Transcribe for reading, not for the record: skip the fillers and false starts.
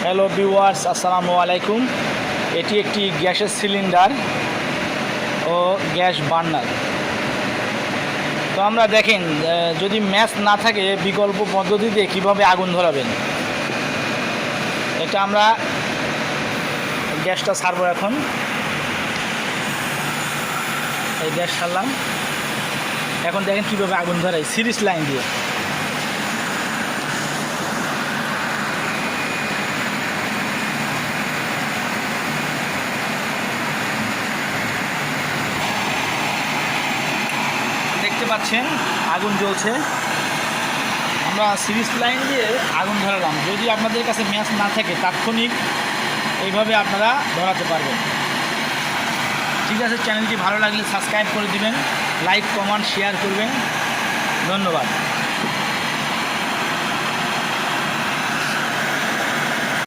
Hello viewers, আসসালামু আলাইকুম। এটি একটি গ্যাসের সিলিন্ডার ও গ্যাস বার্নার। তো আমরা দেখেন, যদি ম্যাচ না থাকে বিকল্প পদ্ধতিতে কিভাবে আগুন ধরাবেন। এটা আমরা গ্যাসটা ছাড়বো এখন। এই গ্যাস ছাড়লাম, এখন দেখেন কিভাবে আগুন ধরাই সিরিজ লাইন দিয়ে। দেখতে পাচ্ছেন আগুন জ্বলছে। আমরা সিরিজ লাইন দিয়ে আগুন ধরালাম। যদি আপনাদের কাছে ম্যাচ না থাকে তাৎক্ষণিক এইভাবে আপনারা ধরাতে পারবেন। ঠিক আছে, চ্যানেলটি ভালো লাগলে সাবস্ক্রাইব করে দিবেন, লাইক কমেন্ট শেয়ার করবেন। ধন্যবাদ।